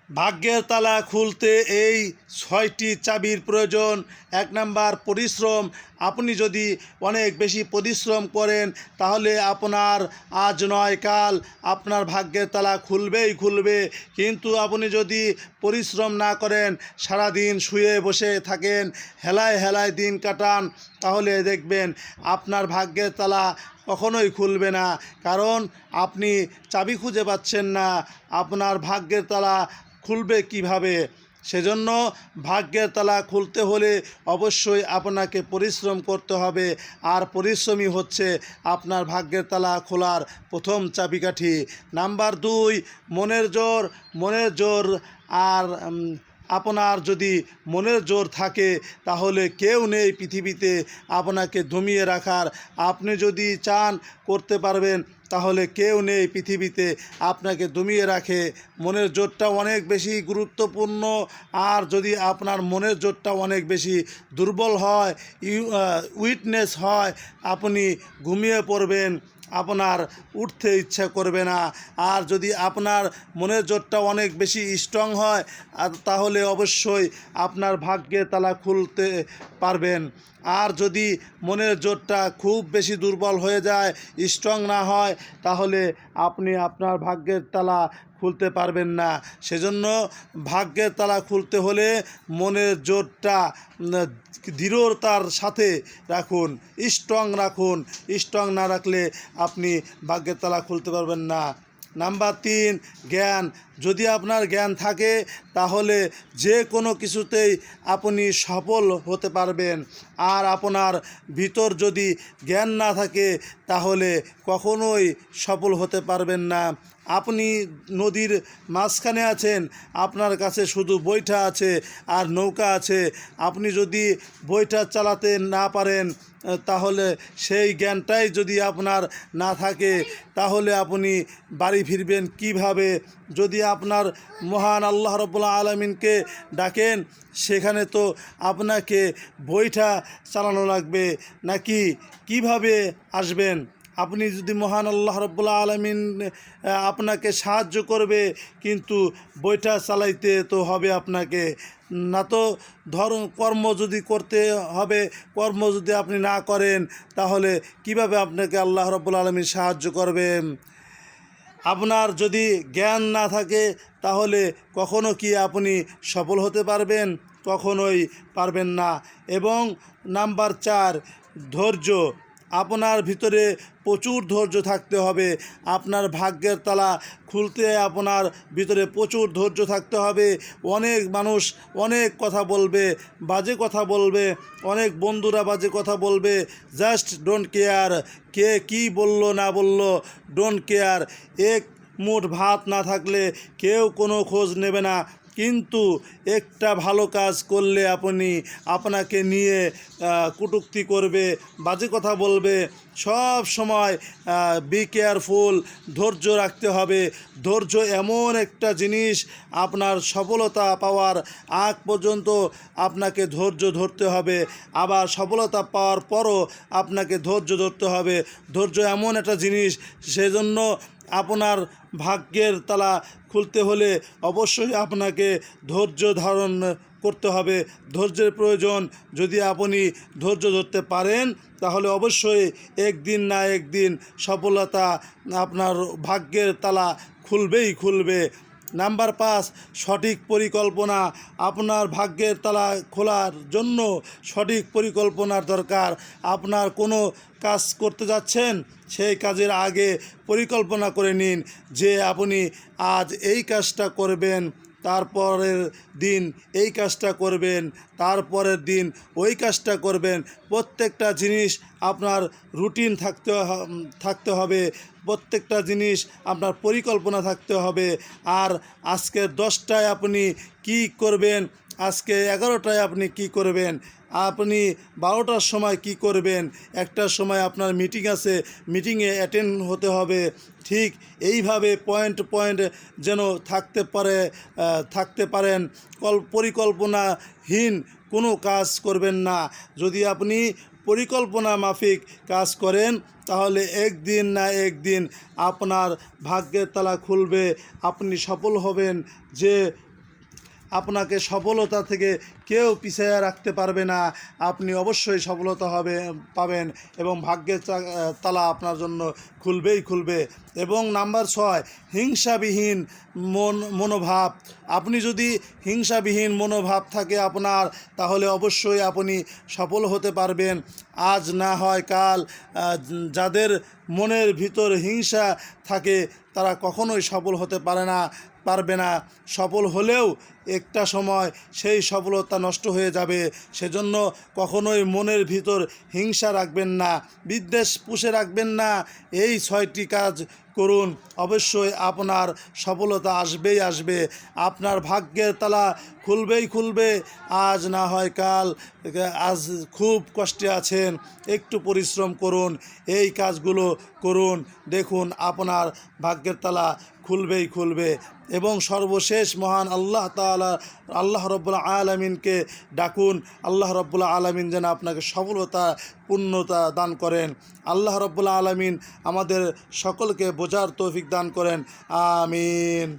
ভাগ্যের তালা খুলতে এই ৬টি চাবির প্রয়োজন। ১ নাম্বার পরিশ্রম। আপনি যদি অনেক বেশি পরিশ্রম করেন তাহলে আপনার আজ নয় কাল আপনার ভাগ্যের তালা খুলবেই খুলবে। কিন্তু আপনি যদি পরিশ্রম না করেন, সারাদিন শুয়ে বসে থাকেন, হেলায় হেলায় দিন কাটান, তাহলে দেখবেন আপনার ভাগ্যের তালা কখনোই খুলবে না। কারণ আপনি চাবি খুঁজে পাচ্ছেন না, আপনার ভাগ্যের তালা খুলবে কিভাবে? সেজন্য ভাগ্যের তালা খুলতে হলে অবশ্যই আপনাকে পরিশ্রম করতে হবে, আর পরিশ্রমই হচ্ছে আপনার ভাগ্যের তালা খোলার প্রথম চাবিকাঠি। নাম্বার ২, মনের জোর। মনের জোর। আর আপনার যদি মনের জোর থাকে তাহলে কেউ নেই পৃথিবীতে আপনাকে দমিয়ে রাখার। আপনি যদি চান করতে পারবেন, তাহলে কেউ নেই পৃথিবীতে আপনাকে দমিয়ে রাখে। মনের জোরটা অনেক বেশি গুরুত্বপূর্ণ। আর যদি আপনার মনের জোরটা অনেক বেশি দুর্বল হয়, উইকনেস হয়, আপনি ঘুমিয়ে পড়বেন, আপনার উঠতে ইচ্ছা করবে না। আর যদি আপনার মনের জোরটা অনেক বেশি স্ট্রং হয়, তাহলে অবশ্যই আপনার ভাগ্যের তালা খুলতে পারবেন। আর যদি মনের জোরটা খুব বেশি দুর্বল হয়ে যায়, স্ট্রং না হয়, তাহলে আপনি আপনার ভাগ্যের তালা খুলতে পারবেন না। সেজন্য ভাগ্যের তালা খুলতে হলে মনের জোরটা দৃঢ়তার সাথে রাখুন, স্ট্রং রাখুন। স্ট্রং না রাখলে আপনি ভাগ্যের তালা খুলতে পারবেন না। নাম্বার ৩, জ্ঞান। যদি আপনার জ্ঞান থাকে তাহলে যে কোনো কিছুতেই আপনি সফল হতে পারবেন। আর আপনার ভিতর যদি জ্ঞান না থাকে তাহলে কখনোই সফল হতে পারবেন না। আপনি নদীর মাঝখানে আছেন, আপনার কাছে শুধু বৈঠা আছে আর নৌকা আছে। আপনি যদি বৈঠা চালাতে না পারেন, তাহলে সেই জ্ঞানটাই যদি আপনার না থাকে, তাহলে আপনি বাড়ি ফিরবেন কিভাবে? যদি আপনার মহান আল্লাহ রাব্বুল আলামিনকে ডাকেন, সেখানে তো আপনাকে বৈঠা চালানো লাগবে, নাকি কিভাবে আসবেন? আপনি যদি মহান আল্লাহ রাব্বুল আলামিন আপনাকে সাহায্য করবে, কিন্তু বৈঠা চালাইতে তো হবে আপনাকে। না তো কর্ম যদি করতে হবে, কর্ম যদি আপনি না করেন, তাহলে কিভাবে আপনাকে আল্লাহ রাব্বুল আলামিন সাহায্য করবেন? আপনার যদি জ্ঞান না থাকে তাহলে কখনো কি আপনি সফল হতে পারবেন? কখনোই পারবেন না। এবং নাম্বার ৪, ধৈর্য। আপনার ভিতরে প্রচুর ধৈর্য থাকতে হবে। আপনার ভাগ্যের তালা খুলতে আপনার ভিতরে প্রচুর ধৈর্য থাকতে হবে। অনেক মানুষ অনেক কথা বলবে, বাজে কথা বলবে, অনেক বন্ধুরা বাজে কথা বলবে। জাস্ট ডোন্ট কেয়ার, কে কী বললো না বললো, ডোন্ট কেয়ার। এক মুঠ ভাত না থাকলে কেউ কোনো খোঁজ নেবে না। কিন্তু একটা ভালো কাজ করলে আপনাকে নিয়ে কটূক্তি করবে, বাজে কথা বলবে। সব সময় বি কেয়ারফুল, ধৈর্য রাখতে হবে। ধৈর্য এমন একটা জিনিস, আপনার সফলতা পাওয়ার আগ পর্যন্ত আপনাকে ধৈর্য ধরতে হবে, আবার সফলতা পাওয়ার পরও আপনাকে ধৈর্য ধরতে হবে। ধৈর্য এমন একটা জিনিস, সেজন্য আপনার ভাগ্যের তালা খুলতে হলে অবশ্যই আপনাকে ধৈর্য ধারণ করতে হবে। ধৈর্যের প্রয়োজন। যদি আপনি ধৈর্য ধরতে পারেন, তাহলে অবশ্যই একদিন না একদিন সফলতা আপনার ভাগ্যের তালা খুলবেই খুলবে। নাম্বার ৫, সঠিক পরিকল্পনা। আপনার ভাগ্যের তালা খোলার জন্য সঠিক পরিকল্পনার দরকার। আপনার কোনো কাজ করতে যাচ্ছেন, সেই কাজের আগে পরিকল্পনা করে নিন যে আপনি আজ এই কাজটা করবেন, তারপরের দিন এই কাজটা করবেন, তারপরের দিন ওই কাজটা করবেন। প্রত্যেকটা জিনিস আপনার রুটিন থাকতে হবে। প্রত্যেকটা জিনিস আপনার পরিকল্পনা থাকতে হবে। আর আজকে 10টায় আপনি কি করবেন, আজকে 11টায় আপনি কি করবেন, আপনি 12টার সময় কি করবেন, 1টার সময় আপনার মিটিং আছে, মিটিংয়ে অ্যাটেন্ড হতে হবে। ঠিক এইভাবে পয়েন্ট পয়েন্ট যেন থাকতে পারেন। পরিকল্পনাহীন কোনো কাজ করবেন না। যদি আপনি পরিকল্পনা মাফিক কাজ করেন, তাহলে একদিন না একদিন আপনার ভাগ্যের তালা খুলবে, আপনি সফল হবেন। যে আপনাকে সফলতা থেকে কেউ পিছিয়ে রাখতে পারবে না। আপনি অবশ্যই সফলতা পাবেন এবং ভাগ্যের তালা আপনার জন্য খুলবে। এবং নাম্বার 6, হিংসাবিহীন মনোভাব। আপনি যদি হিংসাবিহীন মনোভাব থাকে আপনার, তাহলে অবশ্যই আপনি সফল হতে পারবেন। আজ না হয় কাল। যাদের মনের ভিতর হিংসা থাকে তারা কখনোই সফল হতে পারবে না। সফল হলেও একটা সময় সেই সফলতা নষ্ট হয়ে যাবে। সেজন্য কখনোই মনের ভিতর হিংসা রাখবেন না, বিদ্বেষ পুষে রাখবেন না। এই 6টি কাজ করুন, অবশ্যই আপনার সফলতা আসবে। আপনার ভাগ্যের তালা খুলবে। আজ না হয় কাল। আজ খুব কষ্টে আছেন, একটু পরিশ্রম করুন, এই কাজগুলো করুন, দেখুন আপনার ভাগ্যের তালা খুলবে। এবং সর্বশেষ মহান আল্লাহ রব্বুল আলামিনকে ডাকুন। আল্লাহ রব্বুল আলামিন যেন আপনাকে সফলতা পূর্ণতা দান করেন। আল্লাহ রব্বুল আলামিন আমাদের সকলকে বোঝার তৌফিক দান করেন। আমিন।